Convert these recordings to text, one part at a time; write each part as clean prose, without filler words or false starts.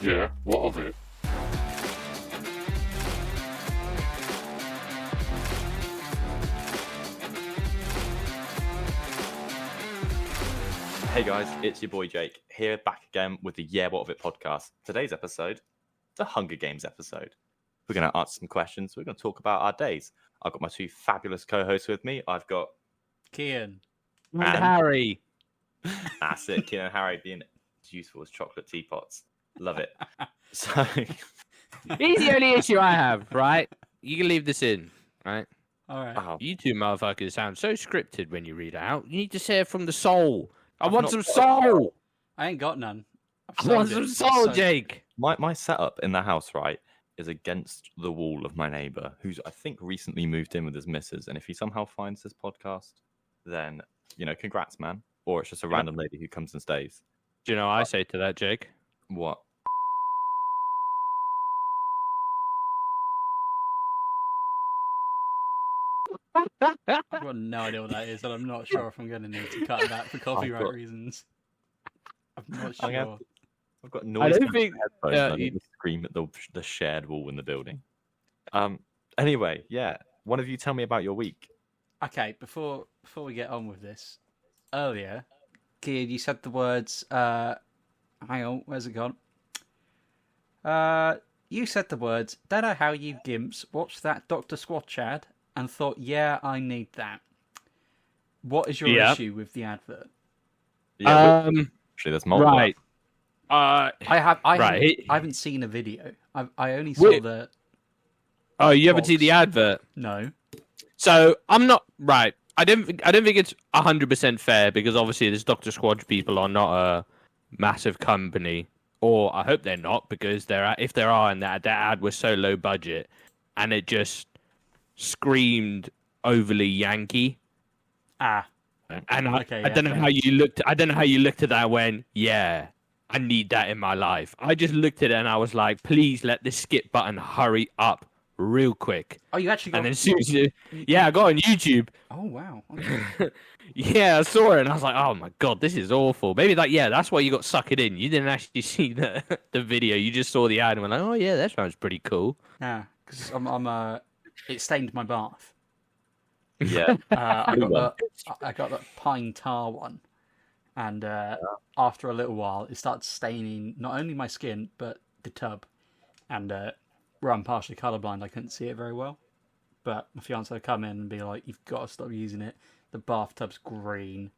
Yeah, what of it? Hey guys, it's your boy Jake, here back again with the Yeah What of It podcast. Today's episode, the Hunger Games episode. We're going to answer some questions. We're going to talk about our days. I've got my two fabulous co-hosts with me. I've got Kehan. And Harry. That's it, Kehan and Harry being as useful as chocolate teapots. Love it. So, Here's the only issue I have, right? You can leave this in, right? All right. wow. You two motherfuckers sound so scripted when you read it out. You need to say it from the soul. I I've want not some got a soul. I ain't got none. I want some soul, Jake. My setup in the house, right, is against the wall of my neighbour, who's, I think, recently moved in with his missus. And if he somehow finds this podcast, then, congrats, man. Or it's just a random lady who comes and stays. Do you know what I say to that, Jake? What? I've got no idea what that is, and I'm not sure if I'm going to need to cut that for copyright got- reasons. I'm not I'm sure. gonna- I've got I noise. don't think. Headphones, Yeah, and I need to scream at the shared wall in the building. Anyway, yeah. One of you tell me about your week. Okay, before we get on with this, earlier, Kehan, you said the words. Hang on, where's it gone? You said the words. Don't know how you gimps watched that Dr. Squatch ad and thought, yeah, I need that. What is your Yeah. issue with the advert? Yeah, actually, there's multiple. Right. I Right. haven't seen a video. I only saw Wait. the Oh, you haven't seen Box. the advert. no. So I'm not right. I don't think it's 100% fair because obviously this Dr. Squatch people are not a massive company, or I hope they're not because if there are, and that ad was so low budget, and it just screamed overly Yankee. Ah, And Okay, I yeah, don't know fair. how you looked. I don't know how you looked at that and went, yeah, I need that in my life. I just looked at it and I was like, please let this skip button hurry up real quick. oh, you actually got. And then as soon as I got on YouTube. Oh wow. Okay. Yeah, I saw it and I was like, oh my god, this is awful. Maybe that's why you got suckered in. You didn't actually see the video. You just saw the ad and went like, oh yeah, that sounds pretty cool. Yeah, because it stained my bath. Yeah. I Blue got that pine tar one, and after a little while, it started staining not only my skin but the tub. And where I'm partially colorblind, I couldn't see it very well. But my fiance would come in and be like, "You've got to stop using it. The bathtub's green."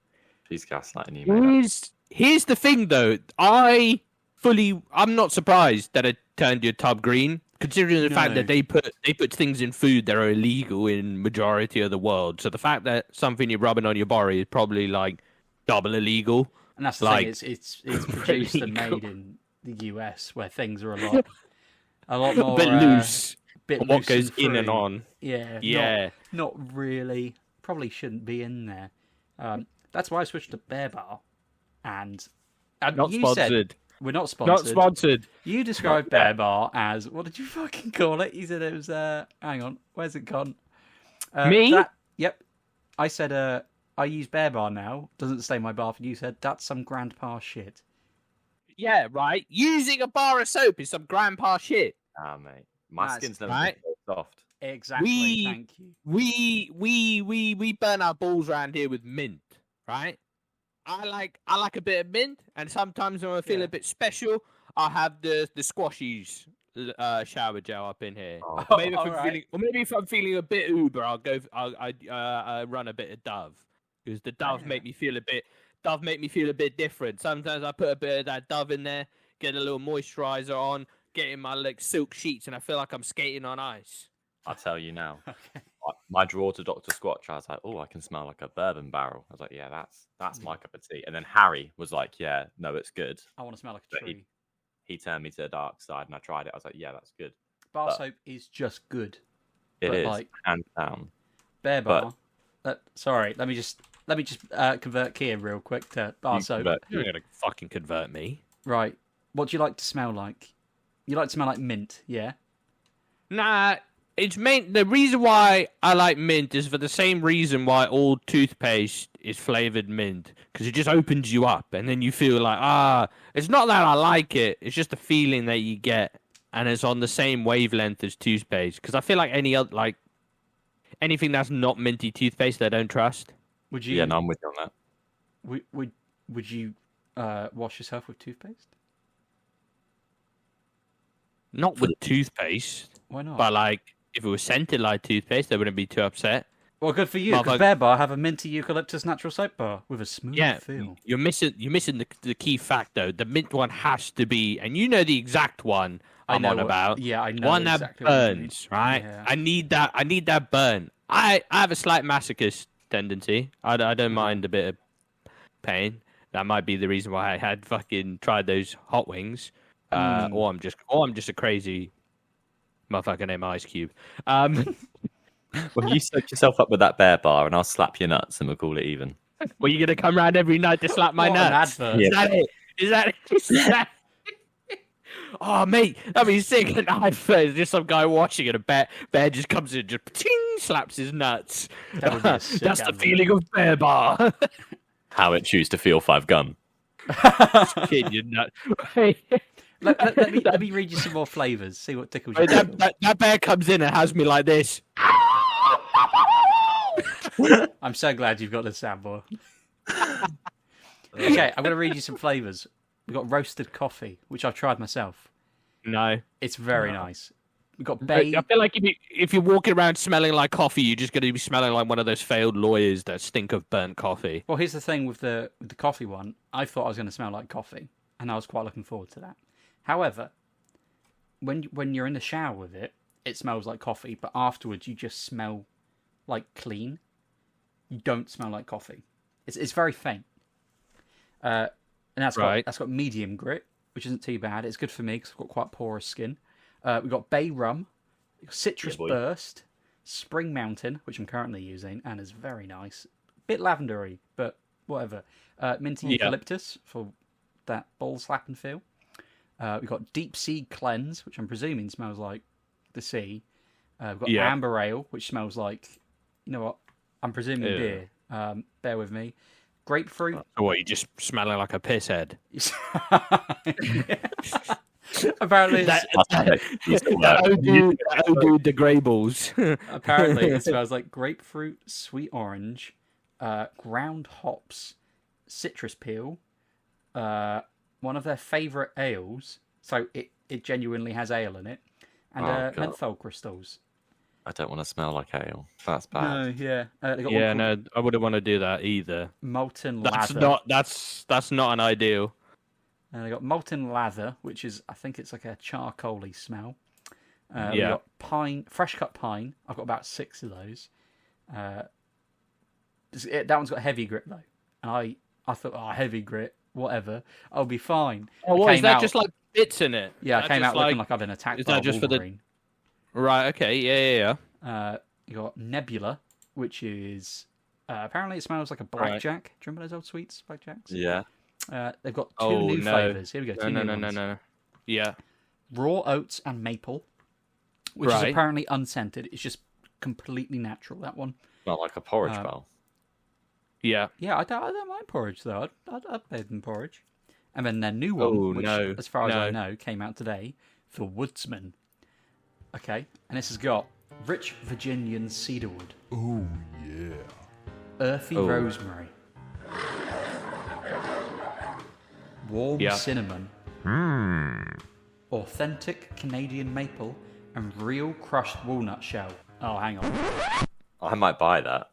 She's gaslighting you, mate. Here's the thing though. I'm not surprised that it turned your tub green, considering the fact No. that they put things in food that are illegal in majority of the world. So the fact that something you're rubbing on your body is probably like double illegal. And that's the Like, thing. It's produced and illegal. made in the US, where things are a lot more a bit loose. bit on what loose goes in and free. on. Yeah. Yeah. Not really. Probably shouldn't be in there. That's why I switched to Bear Bar. And Not you sponsored. said we're not sponsored. Not sponsored. You described Bear Bar as, what did you fucking call it? You said it was hang on, where's it gone? Me? Yep. I said I use Bear Bar now. Doesn't stain my bath. And you said that's some grandpa shit. Yeah, right. Using a bar of soap is some grandpa shit. Ah, mate. My That's skin's never right. been so soft. Exactly. Thank you. We burn our balls around here with mint, right? I like a bit of mint, and sometimes when I feel Yeah. a bit special, I have the squashies shower gel up in here. Oh, Maybe if I'm alright. feeling, or maybe if I'm feeling a bit uber, I run a bit of Dove because the Dove Yeah. make me feel a bit different. Sometimes I put a bit of that Dove in there, get a little moisturizer on, get in my like silk sheets, and I feel like I'm skating on ice. I'll tell you now. Okay. My draw to Dr. Squatch, I was like, oh, I can smell like a bourbon barrel. I was like, yeah, that's my cup of tea. And then Harry was like, yeah, no, it's good. I want to smell like a But tree. He turned me to the dark side, and I tried it. I was like, yeah, that's good. Bar but- soap is just good. It But, is like, hands down. Bear But- Bar. Sorry, let me just convert Kehan real quick to bar You soap. convert- You're not gonna fucking convert me. Right. What do you like to smell like? You like to smell like mint, yeah? Nah, it's the reason why I like mint is for the same reason why all toothpaste is flavored mint because it just opens you up, and then you feel like it's not that I like it. It's just the feeling that you get, and it's on the same wavelength as toothpaste. Because I feel like any other anything that's not minty toothpaste, I don't trust. Would you? Yeah, no, I'm with you on that. Would you wash yourself with toothpaste? Not with toothpaste. Why not? But like, if it was scented like toothpaste, I wouldn't be too upset. Well, good for you, because Bear Bar have a minty eucalyptus natural soap bar with a smooth feel. You're missing the key fact though. The mint one has to be, and you know the exact one I'm on about. Yeah, I know. One exactly that burns, right? Yeah. I need that burn. I have a slight masochist tendency. I don't mind a bit of pain. That might be the reason why I had fucking tried those hot wings. Or I'm just a crazy motherfucker named Ice Cube. Well, you soak yourself up with that Bear Bar, and I'll slap your nuts, and we'll call it even. Well, you gonna come round every night to slap my nuts? An advert. Is that it? Is that it? Oh, mate, that'd be sick. An advert. There's just some guy watching it. A bear just comes in, just ting, slaps his nuts. That would be a sick That's advert. the feeling of Bear Bar. How it choose to feel 5 gum. Kid, you nut. Let me read you some more flavours. See what tickles you. That bear comes in and has me like this. I'm so glad you've got this soundboard. Okay, I'm going to read you some flavours. We've got roasted coffee, which I've tried myself. No. It's very nice. We've got bay. I feel like if you're walking around smelling like coffee, you're just going to be smelling like one of those failed lawyers that stink of burnt coffee. Well, here's the thing with the coffee one. I thought I was going to smell like coffee, and I was quite looking forward to that. However, when you're in the shower with it, it smells like coffee, but afterwards you just smell like clean. You don't smell like coffee. It's very faint. And that's got medium grit, which isn't too bad. It's good for me because I've got quite porous skin. We've got Bay Rum, Citrus Burst, Spring Mountain, which I'm currently using, and is very nice. Bit lavendery, but whatever. Minty Eucalyptus for that ball slapping feel. We've got Deep Sea Cleanse, which I'm presuming smells like the sea. We've got Amber Ale, which smells like, you know what? I'm presuming beer. Bear with me. Grapefruit. So what, you just smelling like a piss head? Apparently, the Greyballs. Apparently, it smells like grapefruit, sweet orange, ground hops, citrus peel, one of their favourite ales. So it genuinely has ale in it, and menthol crystals. I don't want to smell like ale. That's bad. No, yeah. No, I wouldn't want to do that either. Molten That's lather. That's not an ideal. And they got molten lather, which is, I think it's like a charcoaly smell. We got pine, fresh cut pine. I've got about 6 of those. That one's got heavy grit though, and I thought, heavy grit, whatever, I'll be fine. Oh, what is that? Just like bits in it? Yeah, I came out looking like I've been attacked by a Wolverine. Right. Okay. Yeah. You got Nebula, which is apparently it smells like a blackjack. Do you remember those old sweets, blackjacks? Yeah. They've got 2 new flavors. Here we go. No. Yeah. Raw oats and maple, which is apparently unscented. It's just completely natural. That one. Not like a porridge bowl. Yeah. Yeah, I don't mind porridge though. I'd bathe in porridge. And then their new one, which, as far as I know, came out today, the Woodsman. Okay, and this has got rich Virginian cedarwood. Oh, yeah. Earthy rosemary. Warm cinnamon. Authentic Canadian maple and real crushed walnut shell. Oh, hang on. I might buy that.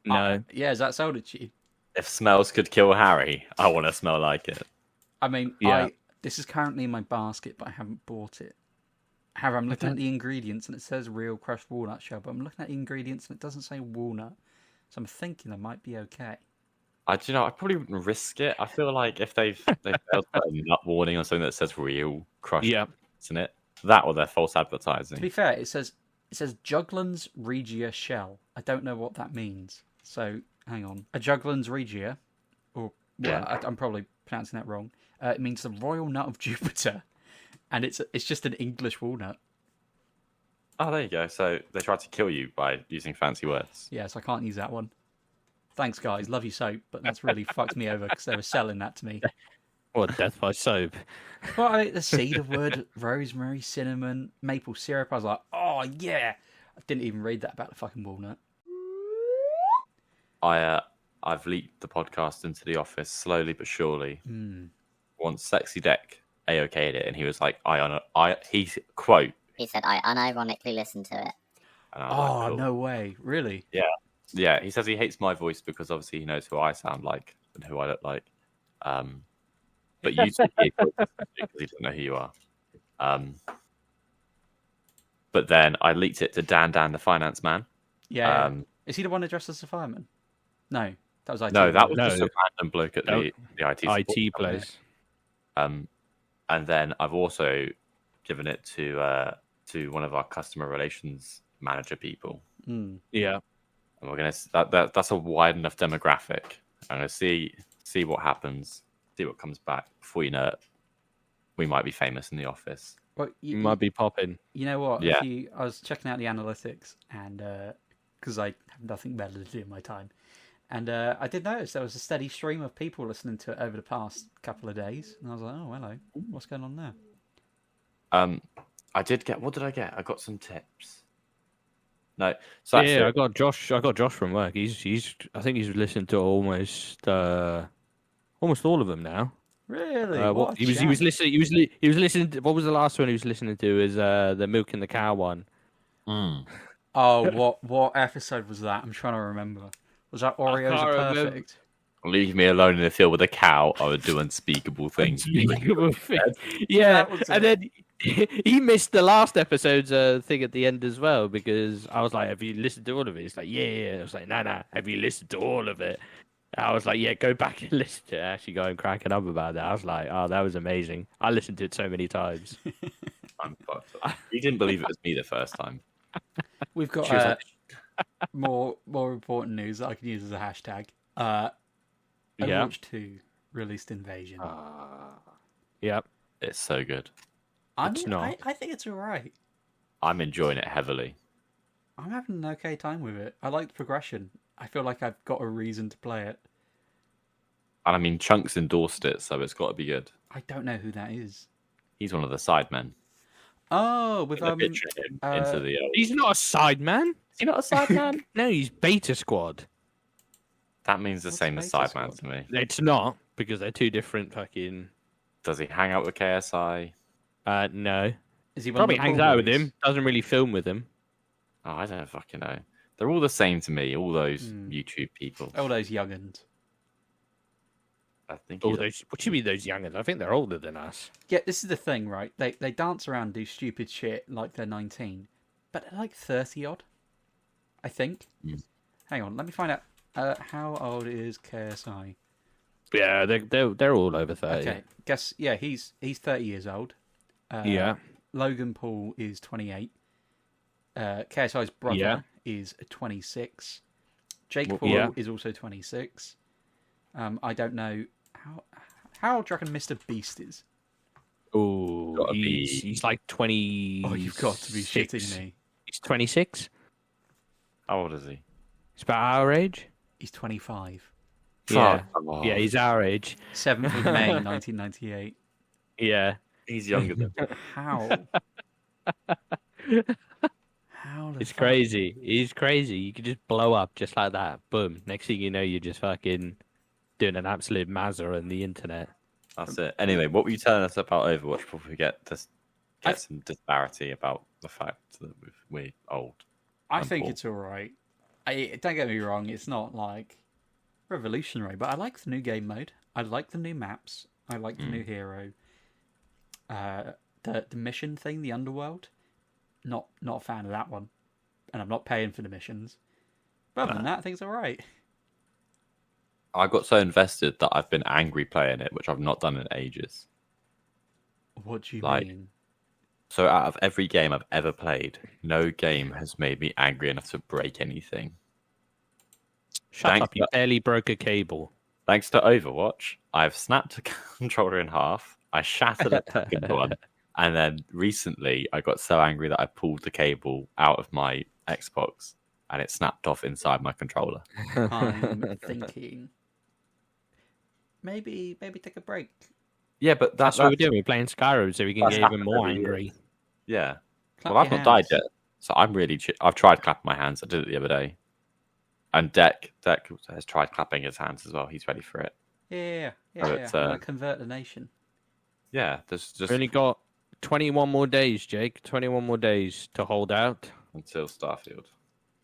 No. Yeah, is that sold it to you? If smells could kill Harry, I want to smell like it. I mean, this is currently in my basket, but I haven't bought it. However, I'm looking at the ingredients and it says real crushed walnut shell, but I'm looking at the ingredients and it doesn't say walnut. So I'm thinking I might be okay. I probably wouldn't risk it. I feel like if they've failed to put a nut warning on something that says real crushed in it, that or their false advertising. To be fair, it says Juglans Regia shell. I don't know what that means. So hang on. A Juglans Regia, I'm probably pronouncing that wrong. It means the royal nut of Jupiter. And it's just an English walnut. Oh, there you go. So they tried to kill you by using fancy words. Yeah, so I can't use that one. Thanks, guys. Love you, soap, but that's really fucked me over because they were selling that to me. What, death by soap? But the cedarwood, rosemary, cinnamon, maple syrup. I was like, oh yeah. I didn't even read that about the fucking walnut. I've leaked the podcast into the office slowly but surely. Once Sexy Deck A-okayed it, and he was like, he quote. He said, I unironically listened to it. And I was like, cool. No way. Really? Yeah, he says he hates my voice because obviously he knows who I sound like and who I look like. But you two because he doesn't know who you are. But then I leaked it to Dan, the finance man. Yeah. Is he the one that dressed as a fireman? No, that was IT. No, that was just a random bloke at the IT place. And then I've also given it to one of our customer relations manager people. Yeah. And we're gonna that's a wide enough demographic. I'm gonna see what happens, see what comes back. Before you know it, we might be famous in the office. Well, you might be popping. You know what? Yeah. I was checking out the analytics, and because I have nothing better to do in my time, and I did notice there was a steady stream of people listening to it over the past couple of days, and I was like, oh, hello, what's going on there? I did get. What did I get? I got some tips. No, so I got Josh from work. He's. I think he's listened to almost all of them now. Really? He was listening. He was listening. To, what was the last one he was listening to? Is the milk and the cow one? Oh, what episode was that? I'm trying to remember. Was that Oreos are perfect? Leave me alone in the field with a cow. I would do unspeakable things. Yeah, and then he missed the last episode's thing at the end as well because I was like, "Have you listened to all of it?" He's like, "Yeah." I was like, "Nah. Have you listened to all of it?" I was like, "Yeah, go back and listen to it." Actually, going cracking up about that. I was like, "Oh, that was amazing." I listened to it so many times. I'm fucked up. He didn't believe it was me the first time. We've got more important news that I can use as a hashtag. Overwatch 2 released Invasion. Yep. It's so good. I think it's alright. I'm enjoying it heavily. I'm having an okay time with it. I like the progression. I feel like I've got a reason to play it. And I mean, Chunks endorsed it, so it's got to be good. I don't know who that is. He's one of the sidemen. Oh, with into the. He's not a sideman. Is he not a sideman? No, he's Beta Squad. That means the same as sideman to me. It's not because they're two different fucking. Does he hang out with KSI? No. Is he probably hangs out with him? Doesn't really film with him. Oh, I don't fucking know. They're all the same to me. All those YouTube people. All those young'uns. I think. What do you mean those young'uns? I think they're older than us. Yeah, this is the thing, right? They dance around and do stupid shit like they're 19, but they're like 30 odd. I think. Hang on, let me find out. How old is KSI? Yeah, they're all over 30. Okay, guess he's 30 years old. Yeah. Logan Paul is 28. KSI's brother is 26. Jake Paul is also 26. I don't know how old do you reckon Mr. Beast is? Oh, he's like 20. Oh, you've got to be shitting me. He's 26. How old is he? He's about our age. He's 25. Yeah, yeah, he's our age. 7th of May, 1998. Yeah, he's younger than me. How? It's crazy. He's crazy. You could just blow up just like that. Boom. Next thing you know, you're just fucking doing an absolute mazza on the internet. That's it. Anyway, what were you telling us about Overwatch before we get some disparity about the fact that we're old? I think it's alright. Don't get me wrong, it's not like revolutionary, but I like the new game mode. I like the new maps. I like the new hero. The mission thing, the underworld. Not a fan of that one, and I'm not paying for the missions. But other than that, I think it's alright. I got so invested that I've been angry playing it, which I've not done in ages. What do you mean? So out of every game I've ever played, no game has made me angry enough to break anything. Shut up, you barely broke a cable. Thanks to Overwatch, I've snapped a controller in half, I shattered a second one, and then recently I got so angry that I pulled the cable out of my Xbox and it snapped off inside my controller. I'm thinking maybe take a break. Yeah, but That's what we're doing. We're playing Skyrim so we can That's get even happened more every year. angry. Yeah. Clap Well, I've your not died hands. yet, so I'm really. I've tried clapping my hands. I did it the other day, and Deck has tried clapping his hands as well. He's ready for it. Yeah. Oh, I'm it's, gonna convert the nation. Yeah, there's just We only got 21 more days, Jake. 21 more days to hold out until Starfield.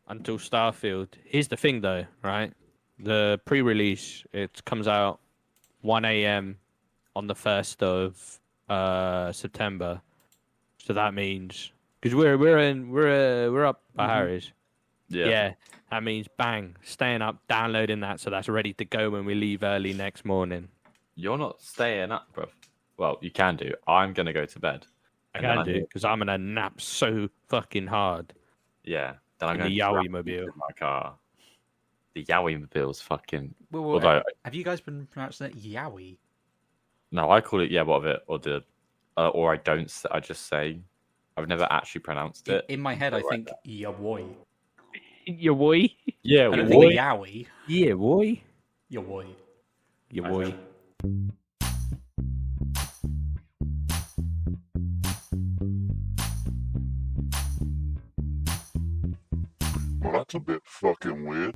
until Starfield. Here's the thing, though, right? The pre-release, it comes out 1 a.m. on the 1st of September. So that means because we're up by Harry's. Yeah, that means bang, staying up, downloading that, so that's ready to go when we leave early next morning. You're not staying up, bro. Well, you can do. I'm gonna go to bed. I And then can do because I'm gonna nap so fucking hard Yeah. Then I'm in going the to Yowie mobile. in my car. The Yowie mobile's fucking. Well, Although have you guys been pronouncing it Yowie? no, I call it yeah. What of it or I don't. I just say. I've never actually pronounced it. In my head, I think Yowie. Yeah, boy. Yeah, I don't boy. think Yowie. Yeah, boy. Yowie. Yeah, boy. Well, that's a bit fucking weird.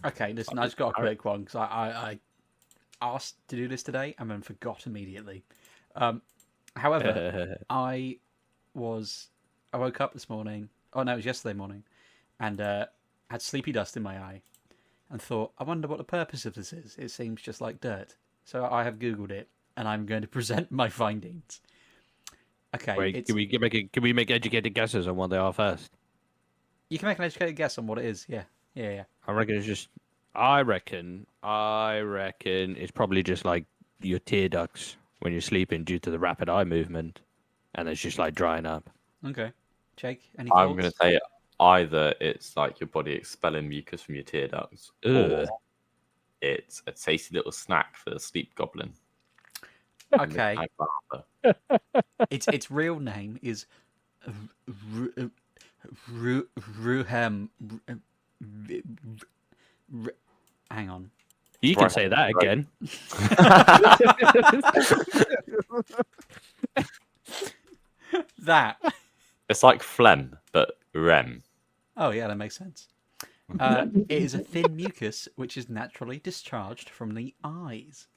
Okay, listen, I just got a quick one because I asked to do this today and then forgot immediately. However, I woke up this morning. Oh no, it was yesterday morning, and had sleepy dust in my eye, and thought, I wonder what the purpose of this is. It seems just like dirt. So I have Googled it, and I'm going to present my findings. Okay, Wait, can we make educated guesses on what they are first? You can make an educated guess on what it is. Yeah. I reckon it's just. I reckon it's probably just like your tear ducts when you're sleeping due to the rapid eye movement, and it's just like drying up. Okay, Jake, any I'm thoughts? going to say either it's like your body expelling mucus from your tear ducts, or it's a tasty little snack for the sleep goblin. Okay. Its real name is Ruhem. Hang on. You can say that again. That. It's like phlegm, but rem. Oh yeah, that makes sense. It is a thin mucus which is naturally discharged from the eyes.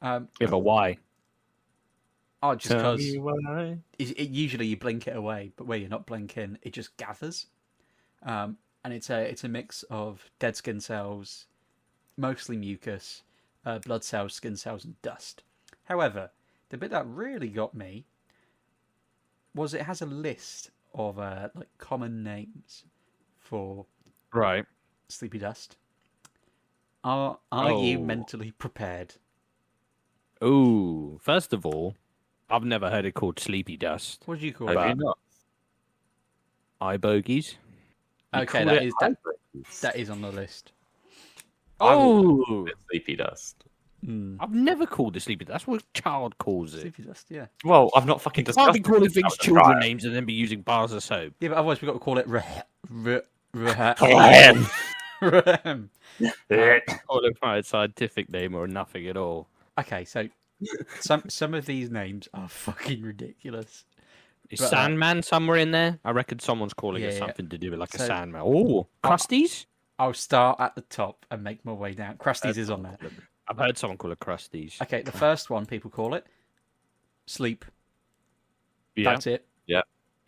Yeah, but why? Oh, just because Why? usually you blink it away, but where you're not blinking, it just gathers. And it's a mix of dead skin cells, mostly mucus, blood cells, skin cells, and dust. However, the bit that really got me was it has a list of like common names for Right. sleepy dust. Are you mentally prepared? Ooh, first of all, I've never heard it called sleepy dust. What do you call Have it? you not? Eye bogies. Okay, call that it is that is on the list. Oh, It's sleepy dust. I've never called it sleepy dust. That's what a child calls it. Sleepy dust, yeah. Well, I've not fucking Can't discussed be calling it. things children names and then be using bars of soap. Yeah, but otherwise we've got to call it Phlegm. Rehem. Call it by a scientific name or nothing at all. Okay, so some of these names are fucking ridiculous. Is But, Sandman somewhere in there? I reckon someone's calling it Yeah. something to do with like a So- Sandman. Oh, Crusties? I'll start at the top and make my way down. Krusties is on there. I've heard someone call it Crusties. Okay, the first one people call it sleep. Yeah, That's it. yeah.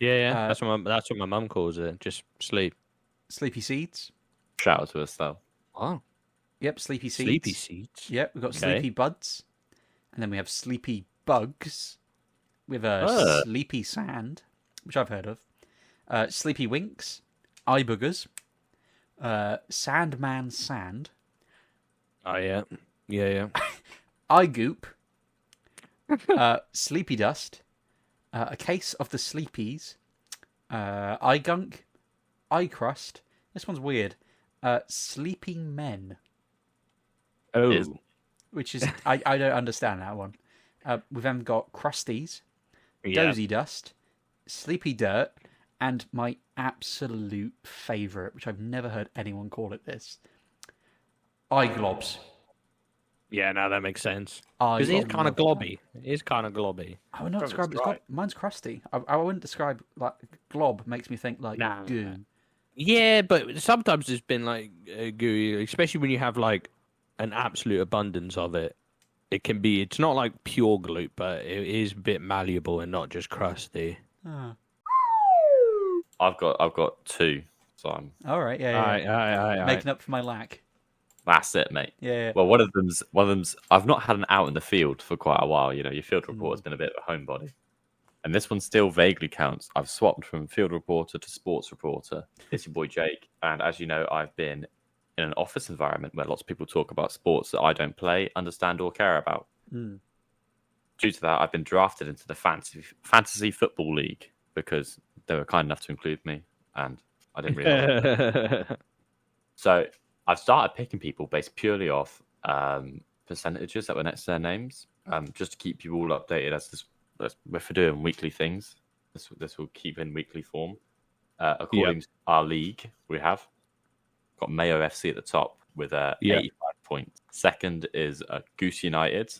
Uh, That's what my mum calls it. Just sleep. Sleepy seeds. Shout out to us though. Oh, Yep, sleepy seeds. sleepy seeds. Yep, we've got Okay. sleepy buds. And then we have sleepy bugs. We have sleepy sand, which I've heard of. Sleepy winks. Eye boogers. Sandman sand. Oh yeah, yeah. Eye goop. Sleepy dust. A case of the sleepies. Eye gunk. Eye crust. This one's weird. Sleeping men. Oh, Is- Which is I don't understand that one. We've then got crusties, yeah. dozy dust, sleepy dirt, And my absolute favourite, which I've never heard anyone call it this, eye globs. Yeah, now that makes sense. I Because it is kind of love- globby. It is kind of globby. I would not From describe its it. right. Mine's crusty. I wouldn't describe like glob. Makes me think like Nah. goo. Yeah, but sometimes it's been like gooey, especially when you have like an absolute abundance of it. It can be. It's not like pure glute, but it is a bit malleable and not just crusty. Ah. I've got two, so I'm. All right, yeah, Aye. making up for my lack. That's it, mate. Yeah. Well, one of them's. I've not had an out in the field for quite a while. You know, your field reporter's been a bit of a homebody, and this one still vaguely counts. I've swapped from field reporter to sports reporter. It's your boy Jake, and as you know, I've been in an office environment where lots of people talk about sports that I don't play, understand, or care about. Mm. Due to that, I've been drafted into the fantasy football league because they were kind enough to include me, and I didn't really. So I've started picking people based purely off percentages that were next to their names, just to keep you all updated as if we're doing weekly things. This will keep in weekly form. According to our league, we have got Mayo FC at the top with 85 points. Second is Goose United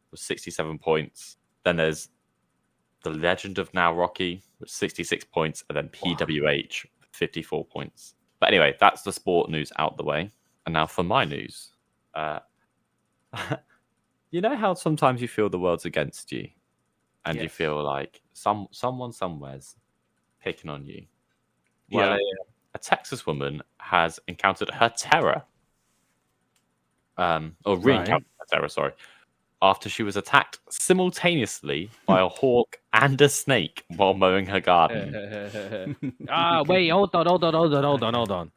with 67 points. Then there's the Legend of Now Rocky with 66 points, and then PWH with 54 points. But anyway, that's the sport news out the way. And now for my news. You know how sometimes you feel the world's against you, and you feel like someone somewhere's picking on you? Well, a Texas woman has encountered her terror, or re-encountered her terror, sorry, after she was attacked simultaneously by a hawk and a snake while mowing her garden. Wait, hold on.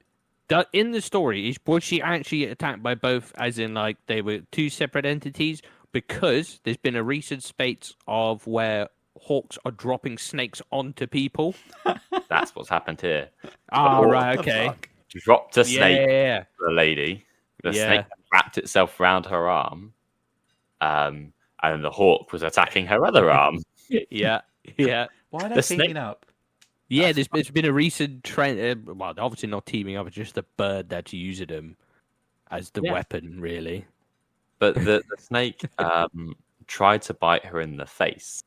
In the story, was she actually attacked by both, as in like they were two separate entities? Because there's been a recent spate of where hawks are dropping snakes onto people. That's what's happened here. Right, okay. Dropped a snake Yeah. to the lady. The snake wrapped itself around her arm. And the hawk was attacking her other arm. Yeah. Why are they The teaming snake- up? Yeah, there's been a recent trend. Well, obviously not teaming up, it's just the bird that's using them as the weapon, really. But the snake tried to bite her in the face,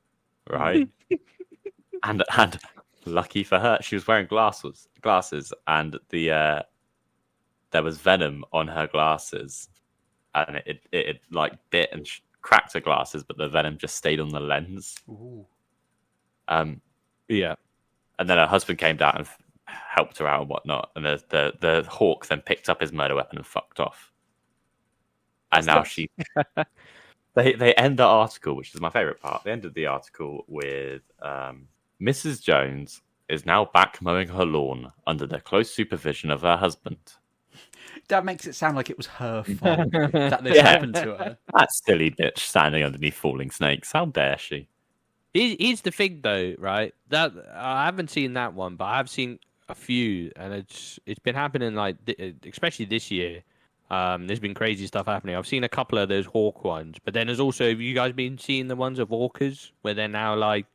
right? and lucky for her, she was wearing glasses, and there was venom on her glasses, and it like bit and cracked her glasses, but the venom just stayed on the lens. Ooh. Yeah. And then her husband came down and helped her out and whatnot. And the hawk then picked up his murder weapon and fucked off. And now they end the article, which is my favourite part. They ended the article with Mrs. Jones is now back mowing her lawn under the close supervision of her husband. That makes it sound like it was her fault that this happened to her. That silly bitch standing underneath falling snakes. How dare she? Here's the thing, though, right? That I haven't seen that one, but I've seen a few, and it's been happening like, especially this year. There's been crazy stuff happening. I've seen a couple of those hawk ones, but then there's also, have you guys been seeing the ones of orcas where they're now like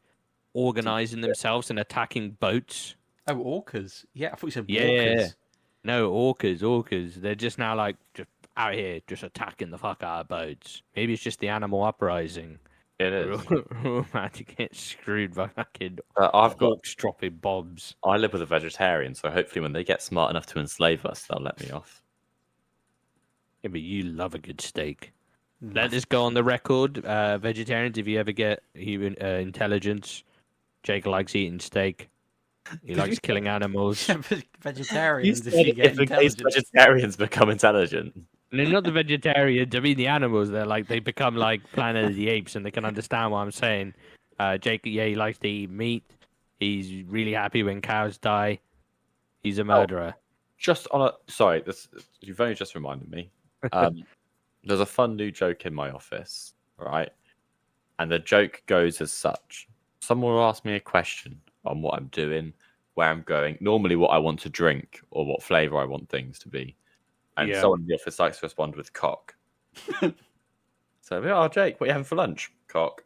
organizing themselves and attacking boats? Oh, orcas. Yeah, I thought you said Yeah. walkers. No, orcas. They're just now like just out here, just attacking the fuck out of boats. Maybe it's just the animal uprising. It is. Man, to get screwed by fucking I've got. hawks dropping bombs. I live with a vegetarian, so hopefully when they get smart enough to enslave us, they'll let me off. Yeah, but you love a good steak. Let this go on the record. Vegetarians, if you ever get human intelligence, Jake likes eating steak. He likes killing animals. Vegetarians, if you get in case intelligent. vegetarians become intelligent. No, not the vegetarians. I mean the animals. They become like Planet of the Apes, and they can understand what I'm saying. Jake, he likes to eat meat. He's really happy when cows die. He's a murderer. Just on a you've only just reminded me. There's a fun new joke in my office, right? And the joke goes as such: someone will ask me a question on what I'm doing, where I'm going, normally what I want to drink or what flavor I want things to be. And someone in the office likes to respond with cock. So, Jake, what are you having for lunch? Cock.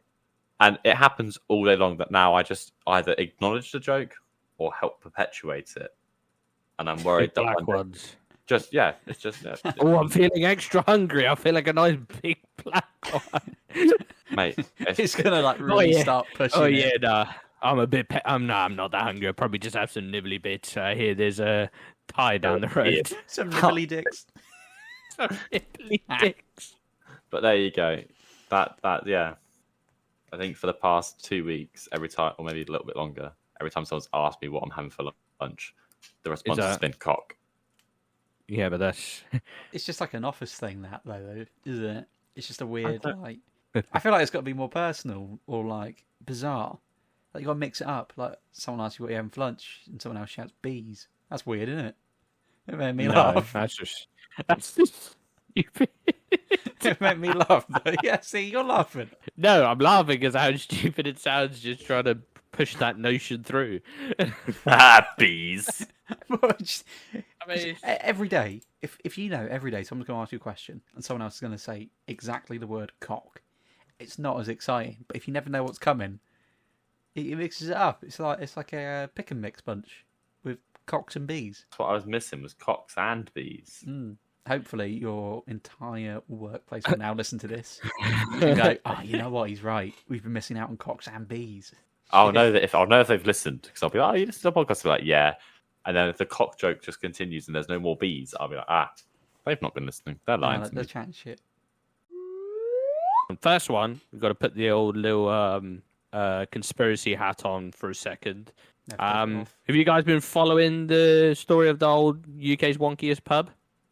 And it happens all day long that now I just either acknowledge the joke or help perpetuate it. And I'm worried that black one day- ones. just it's just Oh, I'm feeling extra hungry. I feel like a nice big black one. mate. It's gonna like really yeah. start pushing. Oh it. yeah, nah. I'm a bit. I'm not that hungry. I'll probably just have some nibbly bits. Here, there's a tie down the road. Some nibbly dicks. Some nibbly dicks. But there you go. That yeah. I think for the past 2 weeks, every time, or maybe a little bit longer, every time someone's asked me what I'm having for lunch, the response has been cock. Yeah, but that's It's just like an office thing, that though, isn't it? It's just a weird like. I feel like it's got to be more personal or like bizarre. Like you got to mix it up. Like someone asks you what you're having for lunch, and someone else shouts bees. That's weird, isn't it? It made me laugh. that's just stupid. It made me laugh. Though. Yeah, see, you're laughing. No, I'm laughing because how stupid it sounds. Just trying to push that notion through. Bees. I mean, Every day, if you know every day someone's going to ask you a question and someone else is going to say exactly the word cock, it's not as exciting. But if you never know what's coming, it mixes it up. It's like a pick and mix bunch with cocks and bees. That's what I was missing was cocks and bees. Hopefully, your entire workplace will now listen to this and go, "Oh, you know what? He's right. We've been missing out on cocks and bees." I'll know if they've listened because I'll be like, "Oh, you listen to the podcast?" I'll be like, "Yeah." And then if the cock joke just continues and there's no more bees, I'll be like, they've not been listening. They're lying to They're me. chatting shit. first one, we've got to put the old little conspiracy hat on for a second. Never take it off. Have you guys been following the story of the old UK's wonkiest pub?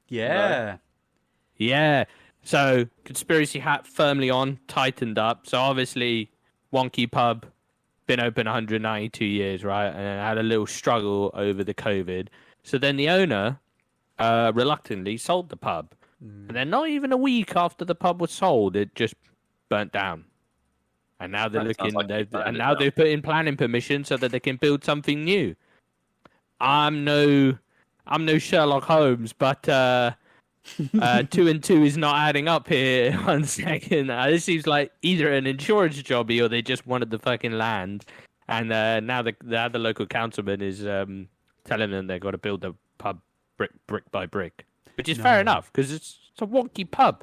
Yeah. Yeah. So, conspiracy hat firmly on, tightened up. So, obviously, wonky pub, been open 192 years, right? And had a little struggle over the COVID. So then the owner reluctantly sold the pub. And then not even a week after the pub was sold, it just burnt down. And now they're That sounds looking, like you burned it now down. they've put in planning permission so that they can build something new. I'm no Sherlock Holmes, but 2 and 2 is not adding up here. 1 second. This seems like either an insurance jobby or they just wanted the fucking land. And now the local councilman is telling them they've got to build the pub brick by brick, which is fair enough because it's a wonky pub.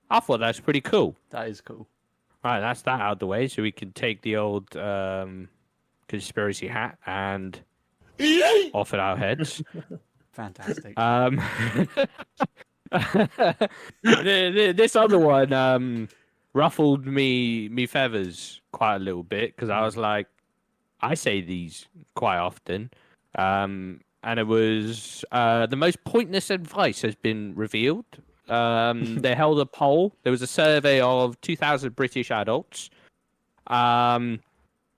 I thought that's pretty cool. That is cool. Right, that's that out of the way, so we can take the old conspiracy hat and off at our heads. Fantastic. This other one ruffled me feathers quite a little bit because I was like, I say these quite often, and it was the most pointless advice has been revealed. They held a poll. There was a survey of 2,000 British adults. And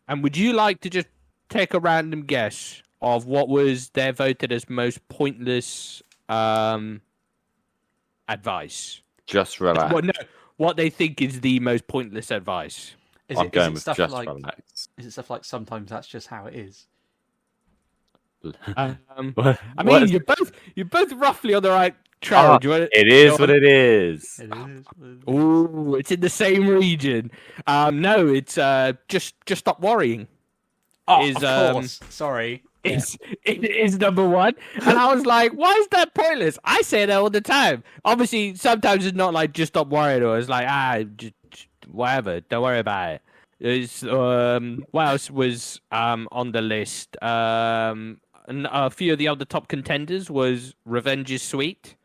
would you like to just take a random guess of what was their voted as most pointless advice? Just relax. What they think is the most pointless advice. I'm going with just relax. Is it stuff like sometimes that's just how it is? I mean, you're both roughly on the right track. It is what it is. It is. Ooh, it's in the same region. No, it's just stop worrying. Oh, Is, of course. Sorry. It is number one, and I was like, "Why is that pointless?" I say that all the time. Obviously, sometimes it's not like just stop worrying, or it's like just whatever. Don't worry about it. It's what else was on the list? And a few of the other top contenders was Revenge is Sweet.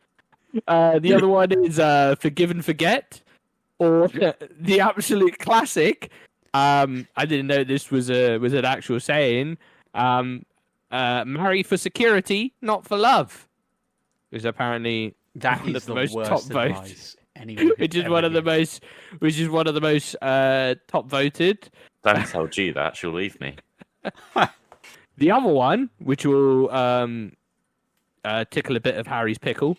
The other one is Forgive and Forget, or the absolute classic. I didn't know this was an actual saying. Marry for security, not for love. Is apparently That one is of the the most worst top voted. advice anyone could Which is ever one of the give. most top voted. Don't tell G that. She'll leave me. The other one, which will tickle a bit of Harry's pickle.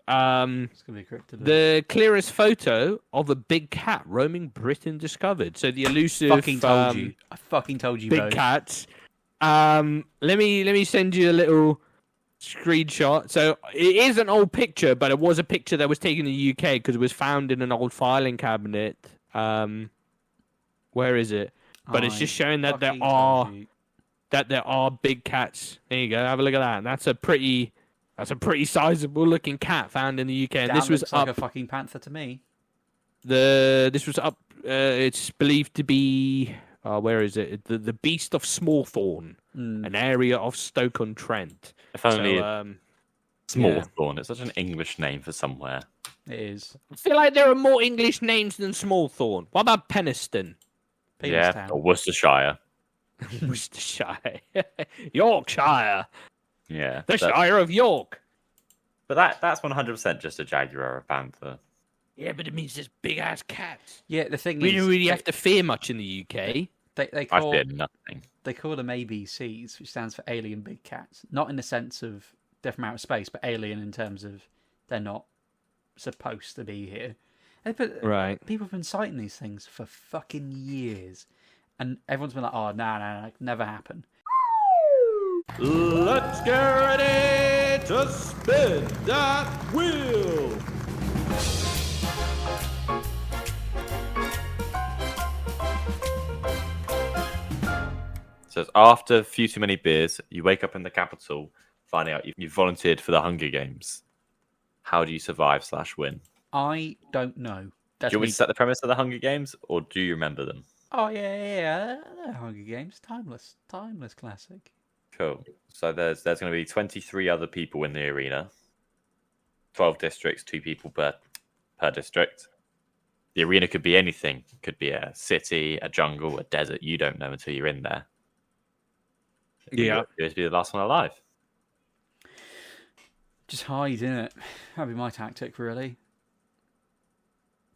It's gonna be cryptid. The clearest photo of a big cat roaming Britain discovered. So the elusive fucking told you. I fucking told you big both. cats. Let me send you a little screenshot. So it is an old picture, but it was a picture that was taken in the UK because it was found in an old filing cabinet. Where is it? But it's just showing that there Fucking are told you. that there are big cats. There you go. Have a look at that. That's a pretty sizable looking cat found in the UK. And Damn, this was looks up. like a fucking panther to me. This was up. It's believed to be. Where is it? The Beast of Smallthorne, an area of Stoke-on-Trent. If only Small yeah. Thorn. It's such an English name for somewhere. It is. I feel like there are more English names than Smallthorne. What about Penistone? Peterstown. Or Worcestershire. Worcestershire. Yorkshire. Yeah. The Shire of York. But that's 100% just a jaguar or a panther. Yeah, but it means there's big-ass cats. Yeah, the thing We is... don't really have to fear much in the UK. They I call, fear nothing. they call them ABCs, which stands for alien big cats. Not in the sense of different amount of space, but alien in terms of they're not supposed to be here. But Right. people have been citing these things for fucking years. And everyone's been like, oh, no, never happen. Let's get ready to spin that wheel. So it's after a few too many beers, you wake up in the capital, finding out you've volunteered for the Hunger Games. How do you survive/win? I don't know. Do That's you want me me. to set the premise of the Hunger Games, or do you remember them? Oh, yeah. Hunger Games. Timeless classic. Cool. So there's going to be 23 other people in the arena. 12 districts, 2 people per district. The arena could be anything. It could be a city, a jungle, a desert. You don't know until you're in there. Yeah. You to be the last one alive. Just hide, innit? That'd be my tactic, really.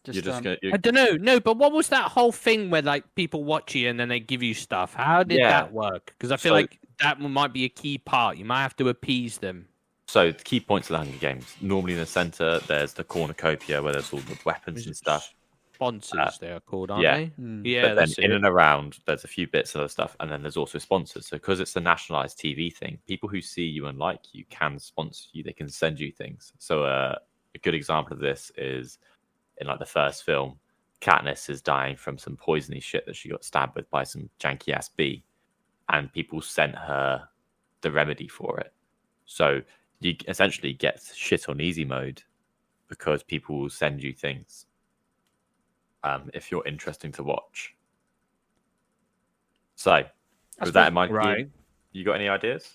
You're just I gonna, don't know. No, but what was that whole thing where like people watch you and then they give you stuff? How did that work? Because I feel like that might be a key part. You might have to appease them. So the key points of the Hunger Games. Normally in the centre, there's the cornucopia where there's all the weapons and stuff. Sponsors, they are called, aren't yeah. they? Mm. Yeah, But then that's in it. and around, there's a few bits of other stuff, and then there's also sponsors. So because it's a nationalised TV thing, people who see you and like you can sponsor you. They can send you things. So a good example of this is in like the first film, Katniss is dying from some poisony shit that she got stabbed with by some janky ass bee, and people sent her the remedy for it. So you essentially get shit on easy mode because people will send you things. If you're interesting to watch. So, with that in mind, right. you got any ideas?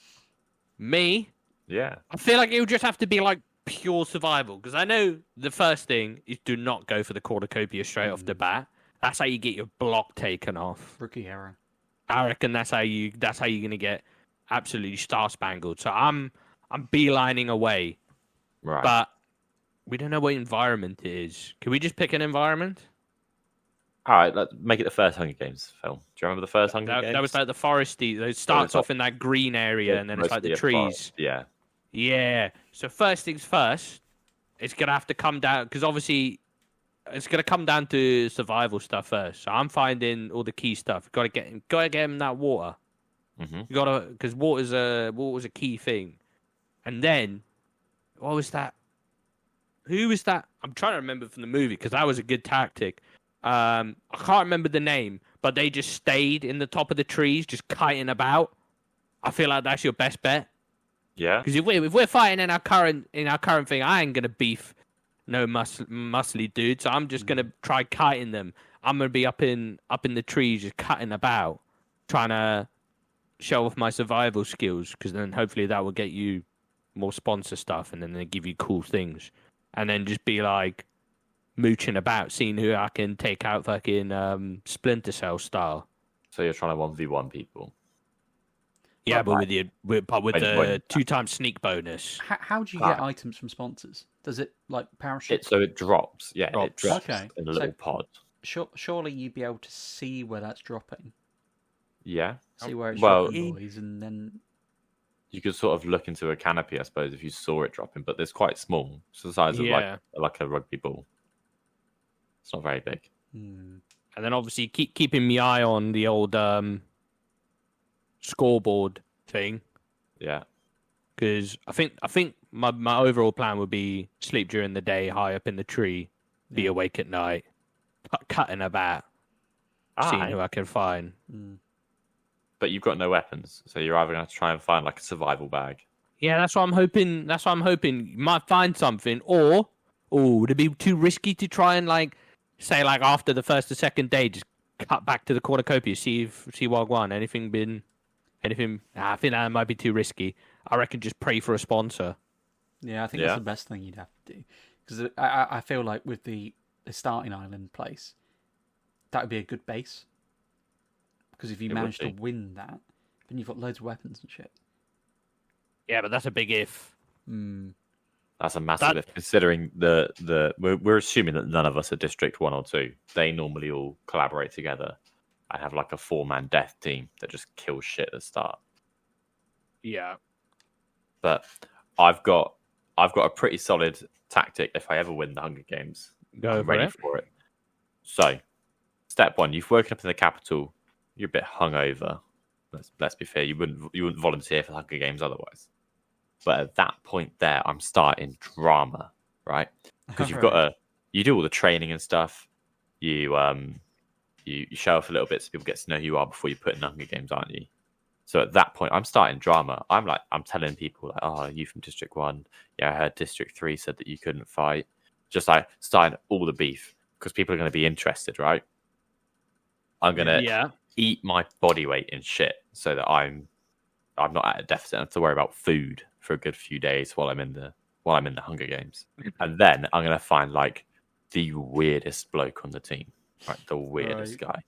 Me? Yeah. I feel like it would just have to be like pure survival. Because I know the first thing is do not go for the cornucopia straight off the bat. That's how you get your block taken off. Rookie error. I reckon that's how you're gonna get absolutely star spangled. So I'm beelining away. Right. But we don't know what environment it is. Can we just pick an environment? All right, let's make it the first Hunger Games film. Do you remember the first Hunger Games? That was like the foresty. It starts off in that green area, and then it's like the trees. Yeah. Yeah. So first things first, it's gonna have to come down because obviously it's gonna come down to survival stuff first. So I'm finding all the key stuff. Gotta get him that water. Mm-hmm. You gotta because water's a key thing. And then what was that? Who was that? I'm trying to remember from the movie because that was a good tactic. I can't remember the name, but they just stayed in the top of the trees, just kiting about. I feel like that's your best bet. Yeah. Because if we're fighting in our current thing, I ain't gonna beef no muscly dude. So I'm just gonna try kiting them. I'm gonna be up in the trees, just cutting about, trying to show off my survival skills. Because then hopefully that will get you more sponsor stuff, and then they give you cool things, and then just be like mooching about, seeing who I can take out, fucking Splinter Cell style. So you're trying to 1v1 people. Yeah, Well, but with the 2x sneak bonus. How do you get items from sponsors? Does it like parachute? So it drops. Yeah, it Drops. drops Okay. in a little So- pod. Surely you'd be able to see where that's dropping. Yeah. See where it's Well, dropping, boys, and then you could sort of look into a canopy, I suppose, if you saw it dropping, but it's quite small. It's the size of like a rugby ball. It's not very big. hmm. And then obviously keeping my eye on the old scoreboard thing, Yeah. because I think my overall plan would be sleep during the day, high up in the tree, be awake at night, cutting about, seeing who I can find. Mm. but you've got no weapons, so you're either going to try and find like a survival bag. Yeah, that's what I'm hoping. That's what I'm hoping. You might find something, or would it be too risky to try and say after the first or second day, just cut back to the cornucopia, see Wagwan. Anything? I think that might be too risky. I reckon just pray for a sponsor. Yeah, I think that's the best thing you'd have to do. Because I feel like with the starting island place, that would be a good base. Because if you manage to win that, then you've got loads of weapons and shit. Yeah, but that's a big if. That's a massive if, considering we're assuming that none of us are District 1 or 2. They normally all collaborate together and have like a 4-man death team that just kills shit at the start. Yeah. But I've got a pretty solid tactic if I ever win the Hunger Games. I'm ready for it. So, step 1, you've woken up in the capital. You're a bit hungover. Let's be fair. You wouldn't volunteer for the Hunger Games otherwise. But at that point, I'm starting drama, right? Because you do all the training and stuff. You show off a little bit so people get to know who you are before you put in the Hunger Games, aren't you? So at that point, I'm starting drama. I'm telling people like, "Oh, are you from District 1? Yeah, I heard District 3 said that you couldn't fight." Just starting all the beef because people are going to be interested, right? I'm going to eat my body weight in shit so that I'm not at a deficit. I don't have to worry about food for a good few days while I'm in the Hunger Games. And then I'm going to find the weirdest bloke on the team, right? The weirdest guy.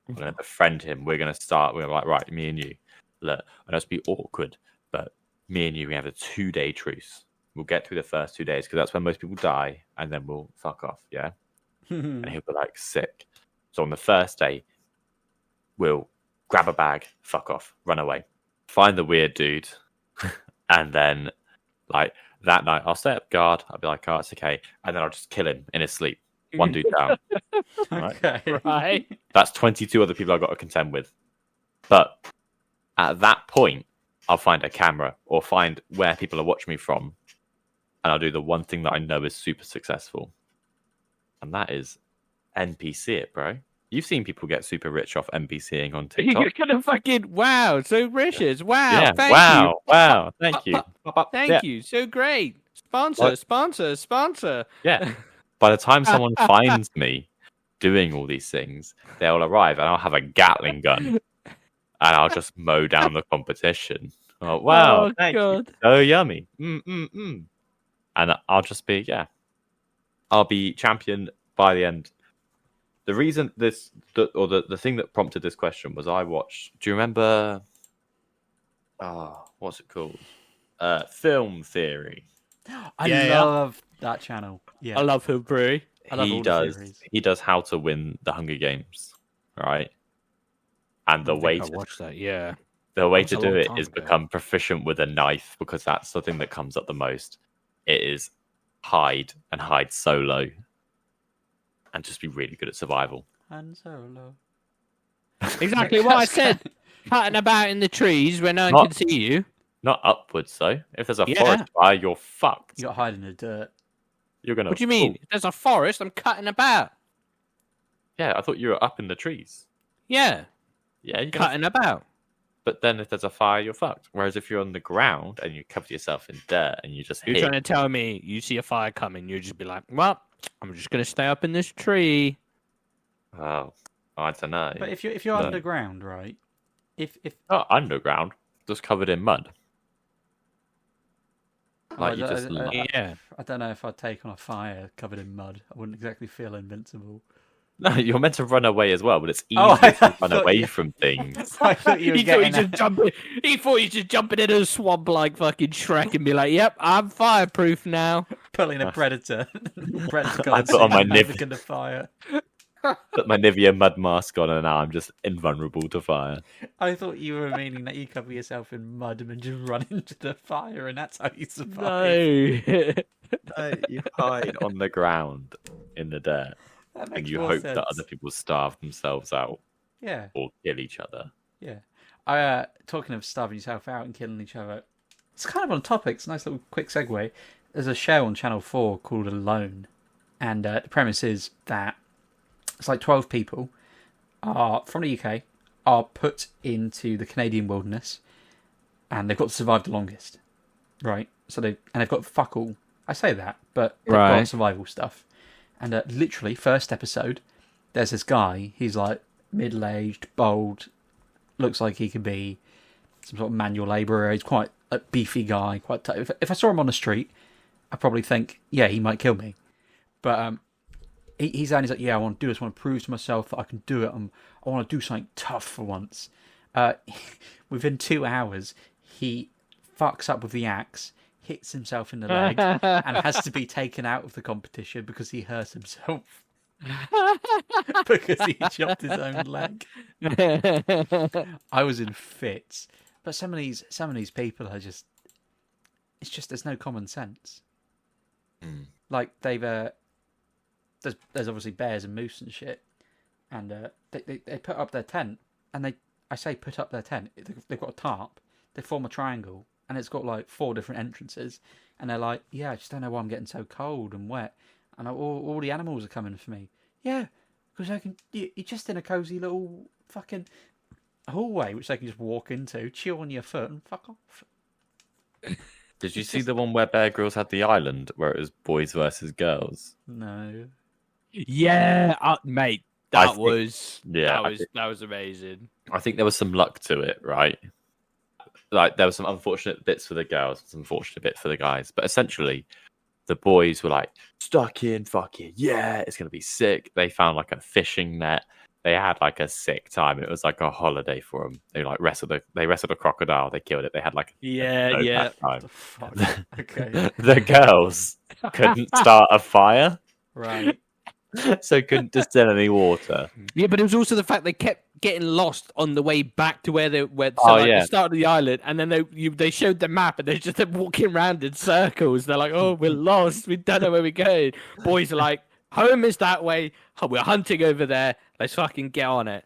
I'm going to befriend him. We're like, right, me and you. Look, I know it's be awkward, but me and you, we have a 2-day truce. We'll get through the first 2 days because that's when most people die, and then we'll fuck off, yeah? And he'll be sick. So on the first day, we'll grab a bag, fuck off, run away, find the weird dude, and then that night I'll stay up guard. I'll be like, "Oh, it's okay," and then I'll just kill him in his sleep. One dude down. Right. That's 22 other people I've got to contend with. But at that point, I'll find a camera or find where people are watching me from, and I'll do the one thing that I know is super successful, and that is NPC it, bro. You've seen people get super rich off NPCing on TikTok. You're gonna fucking wow, so riches. Wow, yeah, thank wow, you. Wow, thank you. Thank you, so great. Sponsor. Yeah. By the time someone finds me doing all these things, they'll arrive and I'll have a Gatling gun and I'll just mow down the competition. Oh, wow. Thank you. So yummy. And I'll just be, I'll be champion by the end. The reason the thing that prompted this question was I watched, do you remember, what's it called? Film Theory. I love that channel. Yeah, I love Hill Brewery. He does How to Win the Hunger Games, right? And the way to watch that, yeah. The way to do it is become proficient with a knife because that's the thing that comes up the most. It is hide solo, and just be really good at survival. And solo. Exactly what I said. Cutting about in the trees where no one can see you. Not upwards, though. If there's a forest fire, you're fucked. You got to hide in the dirt. You're gonna. What do you mean? If there's a forest, I'm cutting about. Yeah, I thought you were up in the trees. Yeah. Yeah, you're cutting about. But then if there's a fire, you're fucked. Whereas if you're on the ground and you cover yourself in dirt and you just You're trying to tell me you see a fire coming, you'll just be like, well, I'm just going to stay up in this tree. Oh, I don't know. But if you're underground, right? If not underground, just covered in mud. I don't know if I'd take on a fire covered in mud. I wouldn't exactly feel invincible. No, you're meant to run away as well, but it's easier to run away from things. I thought you were He thought he just jumping in a swamp like fucking Shrek and be like, "Yep, I'm fireproof now." Pulling a predator. I put on my Nivea fire. Put my Nivea mud mask on, and now I'm just invulnerable to fire. I thought you were meaning that you cover yourself in mud and then just run into the fire, and that's how you survive. No, you hide on the ground in the dirt. And you hope that other people starve themselves out. Yeah. Or kill each other. Yeah. Talking of starving yourself out and killing each other, it's kind of on topic. It's a nice little quick segue. There's a show on Channel 4 called Alone. And the premise is that it's 12 people are from the UK, are put into the Canadian wilderness, and they've got to survive the longest, right? So they've got fuck all. I say that, but they've got survival stuff. And literally, first episode, there's this guy. He's like middle-aged, bold, looks like he could be some sort of manual labourer. He's quite a beefy guy, quite tough. If I saw him on the street, I'd probably think, yeah, he might kill me. But he's like, yeah, I want to do this. I want to prove to myself that I can do it. I want to do something tough for once. Within 2 hours, he fucks up with the axe, hits himself in the leg, and has to be taken out of the competition because he hurt himself. Because he chopped his own leg. I was in fits. But some of these people are just, it's just there's no common sense. Like they've there's obviously bears and moose and shit, and they put up their tent, and I say put up their tent. They've got a tarp. They form a triangle, and it's got like 4 different entrances, and they're like, yeah, I just don't know why I'm getting so cold and wet, and all the animals are coming for me. Yeah, because you're just in a cozy little fucking hallway which they can just walk into, chew on your foot, and fuck off. Did you see the one where Bear Grylls had the island where it was boys versus girls? No. Yeah, mate, that was amazing. I think there was some luck to it, right? Like there were some unfortunate bits for the girls, some unfortunate bit for the guys, but essentially the boys were like stuck in, fucking yeah, it's gonna be sick. They found like a fishing net. They had like a sick time. It was like a holiday for them. They like wrestled a crocodile. They killed it. They had like yeah. Time. The fuck? Okay. The girls couldn't start a fire, Right. so couldn't distill any water. Yeah, but it was also the fact they kept getting lost on the way back to where they went. The start of the island, and then they showed the map, and they're just walking around in circles. They're like, "Oh, we're lost. We don't know where we're going." Boys are like, "Home is that way. Oh, we're hunting over there. Let's fucking get on it."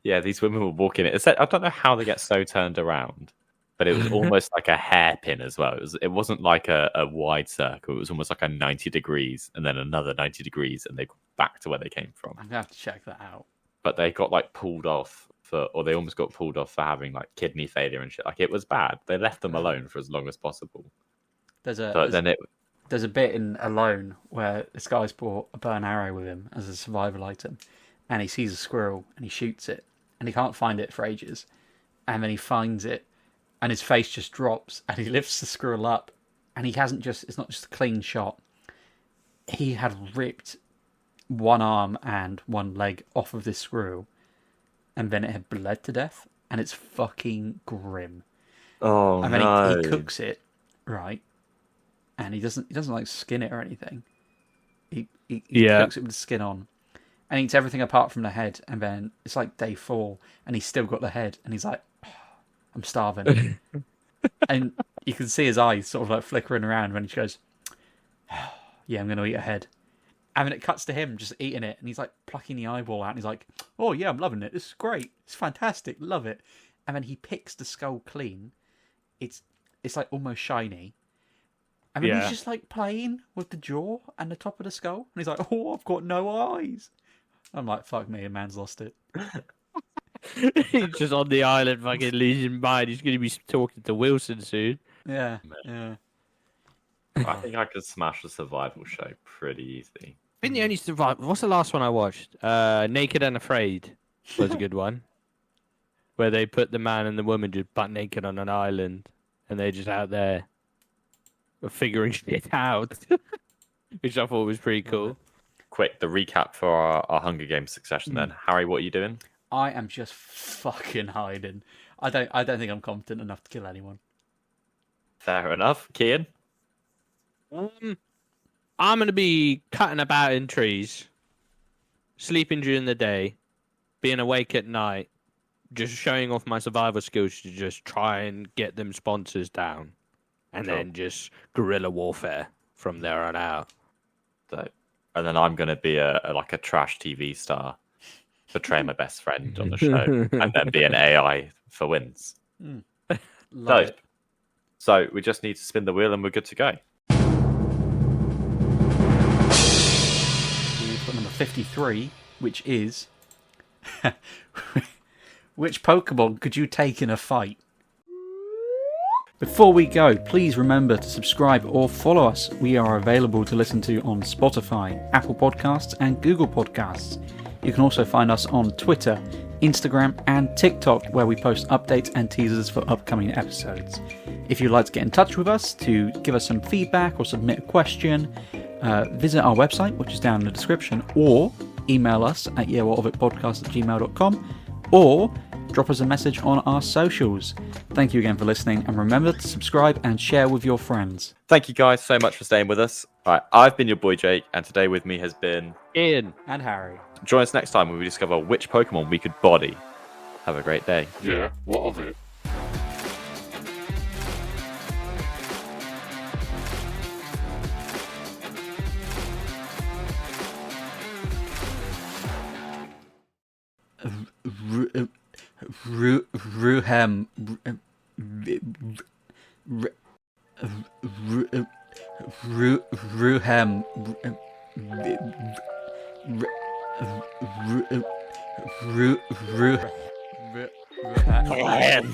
Yeah, these women were walking it. I don't know how they get so turned around, but it was almost like a hairpin as well. It wasn't like a wide circle. It was almost like a 90 degrees and then another 90 degrees, and they got back to where they came from. I'm gonna have to check that out. But they got like pulled off or they almost got pulled off for having like kidney failure and shit. Like it was bad. They left them alone for as long as possible. There's a bit in Alone where this guy's brought a bow and arrow with him as a survival item, and he sees a squirrel and he shoots it, and he can't find it for ages, and then he finds it, and his face just drops, and he lifts the squirrel up, and it's not just a clean shot. He had ripped one arm and one leg off of this squirrel, and then it had bled to death, and it's fucking grim. Oh, and then no. he cooks it, right? And he doesn't like skin it or anything. He cooks it with the skin on, and eats everything apart from the head. And then it's like day 4, and he's still got the head, and he's like, oh, "I'm starving." And you can see his eyes sort of like flickering around when he goes, oh, "Yeah, I'm going to eat a head." And then it cuts to him just eating it, and he's like plucking the eyeball out, and he's like, "Oh yeah, I'm loving it. This is great. It's fantastic. Love it." And then he picks the skull clean. It's like almost shiny. I mean, he's just like playing with the jaw and the top of the skull, and he's like, "Oh, I've got no eyes." I'm like, "Fuck me, a man's lost it." He's just on the island, fucking losing mind. He's going to be talking to Wilson soon. Yeah. I think I could smash a survival show pretty easily. I think the only survival. What's the last one I watched? Naked and Afraid was a good one, where they put the man and the woman just butt naked on an island, and they're just out there figuring shit out, which I thought was pretty cool. Quick, the recap for our Hunger Games succession then. Harry, what are you doing? I am just fucking hiding. I don't think I'm competent enough to kill anyone. Fair enough. Kehan? I'm going to be cutting about in trees, sleeping during the day, being awake at night, just showing off my survival skills to just try and get them sponsors down. And then just guerrilla warfare from there on out. So, and then I'm going to be a trash TV star, betray my best friend on the show, and then be an AI for wins. So we just need to spin the wheel and we're good to go. We've got number 53, which is Which Pokemon could you take in a fight? Before we go, please remember to subscribe or follow us. We are available to listen to on Spotify, Apple Podcasts, and Google Podcasts. You can also find us on Twitter, Instagram, and TikTok, where we post updates and teasers for upcoming episodes. If you'd like to get in touch with us to give us some feedback or submit a question, visit our website, which is down in the description, or email us at yewhatofitpodcast@gmail.com, or drop us a message on our socials. Thank you again for listening, and remember to subscribe and share with your friends. Thank you guys so much for staying with us. All right, I've been your boy Jake, and today with me has been Ian. And Harry. Join us next time when we discover which Pokemon we could body. Have a great day. Yeah, what of it? Ruhem. Ruhem. Kehan.